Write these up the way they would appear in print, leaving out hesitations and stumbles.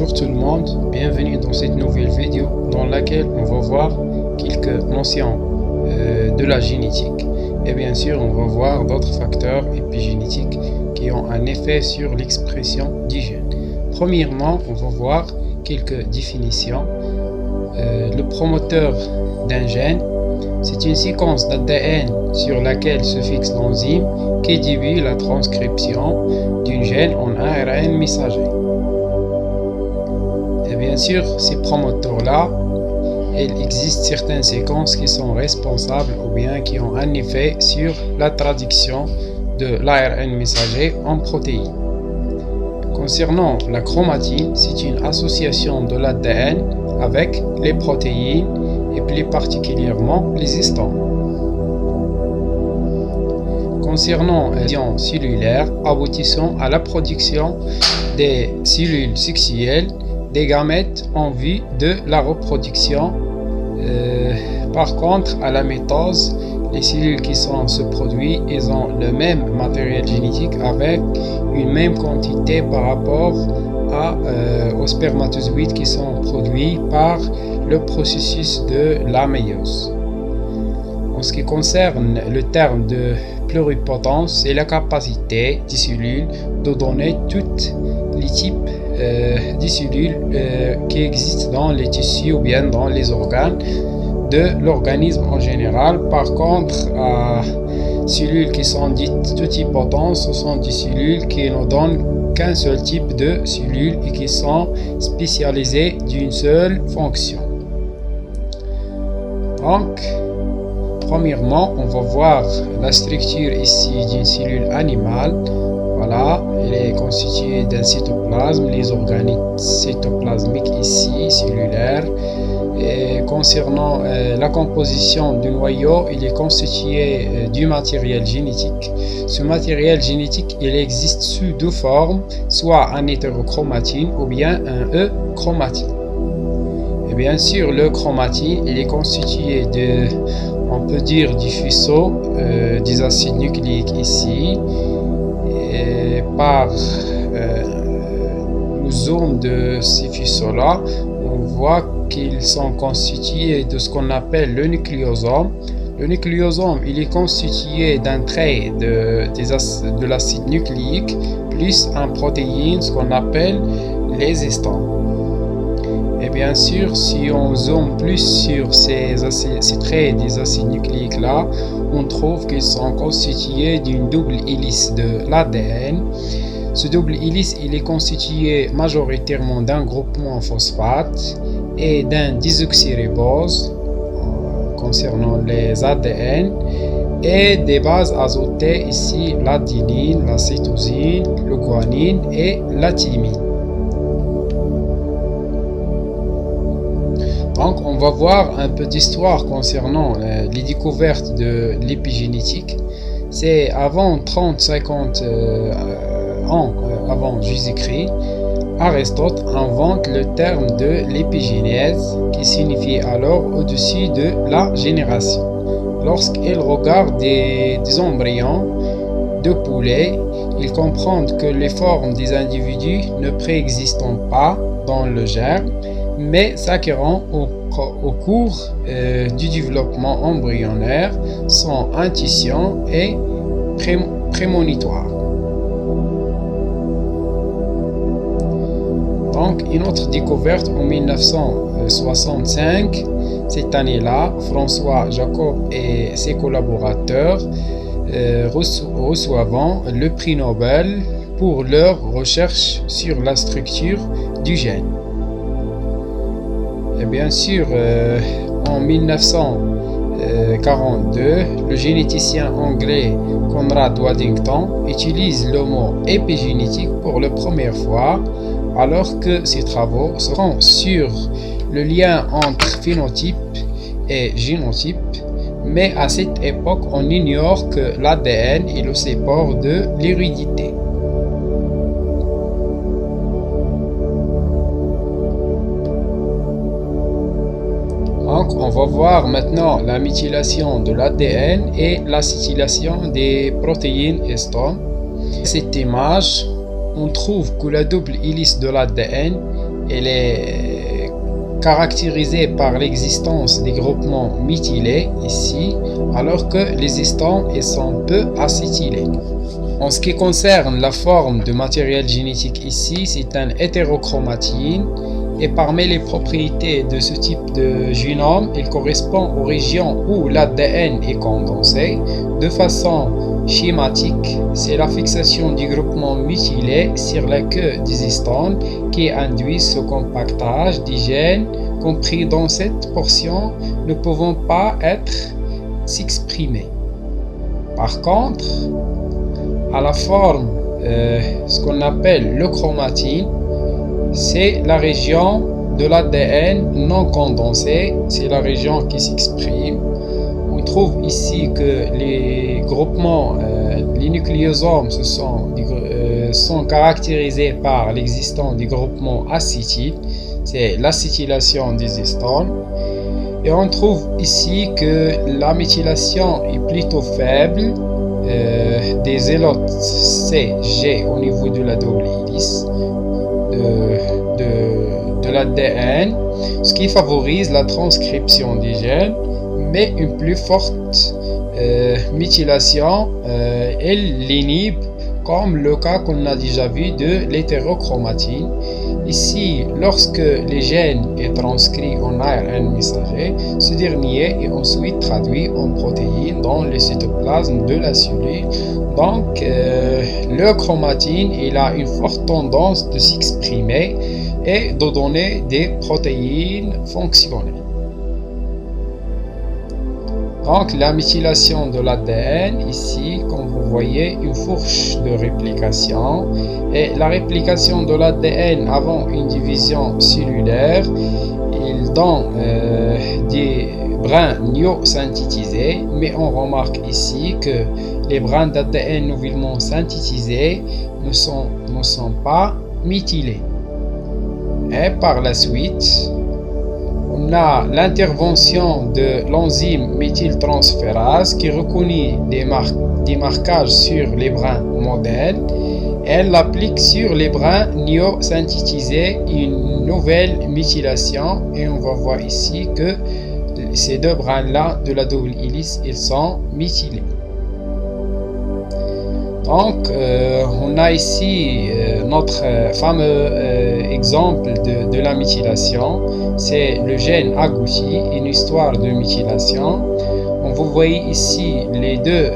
Bonjour tout le monde, bienvenue dans cette nouvelle vidéo dans laquelle on va voir quelques notions de la génétique et bien sûr on va voir d'autres facteurs épigénétiques qui ont un effet sur l'expression du gène. Premièrement, on va voir quelques définitions. Le promoteur d'un gène, c'est une séquence d'ADN sur laquelle se fixe l'enzyme qui débute la transcription d'un gène en ARN messager. Et bien sûr, ces promoteurs-là, il existe certaines séquences qui sont responsables ou bien qui ont un effet sur la traduction de l'ARN messager en protéines. Concernant la chromatine, c'est une association de l'ADN avec les protéines et plus particulièrement les histones. Concernant les liens cellulaires aboutissant à la production des cellules sexuelles, des gamètes en vue de la reproduction. Par contre, à la mitose, les cellules qui se produisent, ils ont le même matériel génétique avec une même quantité par rapport aux spermatozoïdes qui sont produits par le processus de la méiose. En ce qui concerne le terme de pluripotence, c'est la capacité des cellules de donner tous les types de cellules qui existent dans les tissus ou bien dans les organes de l'organisme en général. Par contre, cellules qui sont dites totipotentes, ce sont des cellules qui ne donnent qu'un seul type de cellules et qui sont spécialisées d'une seule fonction. Donc, premièrement, on va voir la structure ici d'une cellule animale. Voilà, elle est constituée d'un cytoplasme, les organes cytoplasmiques ici, cellulaires. Et concernant la composition du noyau, il est constitué du matériel génétique. Ce matériel génétique, il existe sous deux formes, soit un hétérochromatine ou bien un euchromatine. Et bien sûr, le chromatine, il est constitué on peut dire, du faisceau des acides nucléiques ici. Et par le zoom de ces faisceaux-là, on voit qu'ils sont constitués de ce qu'on appelle le nucléosome. Le nucléosome, il est constitué d'un trait de l'acide nucléique plus un protéine, ce qu'on appelle les histones. Et bien sûr, si on zoome plus sur ces traits des acides nucléiques là, on trouve qu'ils sont constitués d'une double hélice de l'ADN. Ce double hélice, il est constitué majoritairement d'un groupement en phosphate et d'un désoxyribose concernant les ADN et des bases azotées ici, l'adenine, la cytosine, le guanine et la thymine. Donc, on va voir un peu d'histoire concernant les découvertes de l'épigénétique. C'est avant 30-50 ans avant Jésus-Christ, Aristote invente le terme de l'épigénèse qui signifie alors au-dessus de la génération. Lorsqu'il regarde des embryons de poulets, il comprend que les formes des individus ne préexistent pas dans le germe, mais s'acquérant au cours du développement embryonnaire sans intuition et prémonitoire. Donc, une autre découverte en 1965, cette année-là, François Jacob et ses collaborateurs reçoivent le prix Nobel pour leur recherche sur la structure du gène. Et bien sûr, en 1942, le généticien anglais Conrad Waddington utilise le mot épigénétique pour la première fois, alors que ses travaux seront sur le lien entre phénotype et génotype. Mais à cette époque, on ignore que l'ADN est le support de l'hérédité. Donc, on va voir maintenant la méthylation de l'ADN et l'acétylation des protéines histones. Cette image, on trouve que la double hélice de l'ADN elle est caractérisée par l'existence des groupements méthylés ici, alors que les histones elles sont peu acétylés. En ce qui concerne la forme de matériel génétique ici, c'est un hétérochromatine. Et parmi les propriétés de ce type de génome, il correspond aux régions où l'ADN est condensé. De façon schématique, c'est la fixation du groupement méthylé sur la queue des histones qui induit ce compactage des gènes compris dans cette portion ne pouvant pas s'exprimer. Par contre, à la forme, ce qu'on appelle le chromatine, c'est la région de l'ADN non condensé, c'est la région qui s'exprime. On trouve ici que les groupements, les nucléosomes sont caractérisés par l'existence du groupement acétyl, c'est l'acétylation des histones. Et on trouve ici que la méthylation est plutôt faible des zélotes CG au niveau de la double hélice de l'ADN, ce qui favorise la transcription des gènes, mais une plus forte méthylation, elle l'inhibe, comme le cas qu'on a déjà vu de l'hétérochromatine. Ici, lorsque les gènes est transcrit en ARN messager, ce dernier est ensuite traduit en protéines dans le cytoplasme de la cellule. Donc, le chromatine il a une forte tendance de s'exprimer et de donner des protéines fonctionnelles. Donc, la méthylation de l'ADN, ici, comme vous voyez, une fourche de réplication. Et la réplication de l'ADN avant une division cellulaire, il donne des brins niosynthétisés, mais on remarque ici que les brins d'ADN nouvellement synthétisés ne sont pas méthylés. Et par la suite, on a l'intervention de l'enzyme méthyltransférase qui reconnaît des marquages sur les brins modèles. Elle applique sur les brins niosynthétisés une nouvelle méthylation et on va voir ici que ces deux brins-là de la double hélice, ils sont méthylés. Donc, on a ici notre fameux exemple de la méthylation. C'est le gène agouti, une histoire de méthylation. Vous voyez ici, les deux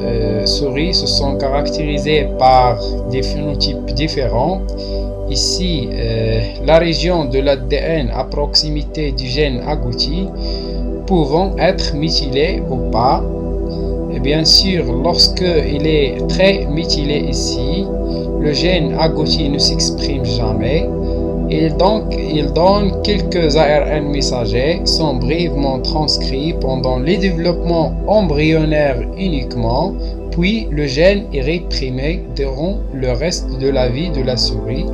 souris se sont caractérisées par des phénotypes différents. Ici, la région de l'ADN à proximité du gène agouti pouvant être méthylée ou pas. Et bien sûr, lorsque il est très méthylé ici, le gène agouti ne s'exprime jamais. Et donc, il donne quelques ARN messagers qui sont brièvement transcrits pendant les développements embryonnaires uniquement, puis le gène est réprimé durant le reste de la vie de la souris.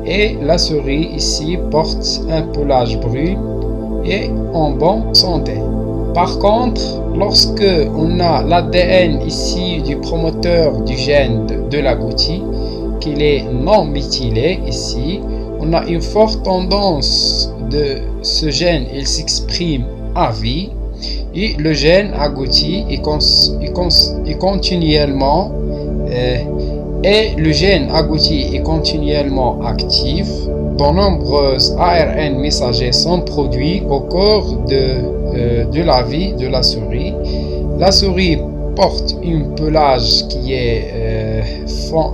Et la souris ici porte un pelage brun et en bonne santé. Par contre, lorsque on a l'ADN ici du promoteur du gène de l'agouti, qu'il est non méthylé ici, on a une forte tendance de ce gène, il s'exprime à vie et le gène agouti est continuellement actif. De nombreux ARN messagers sont produits au cours de la vie de la souris. La souris porte une pelage qui est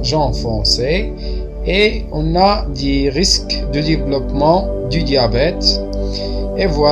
jaune foncé et on a des risques de développement du diabète. Et voilà.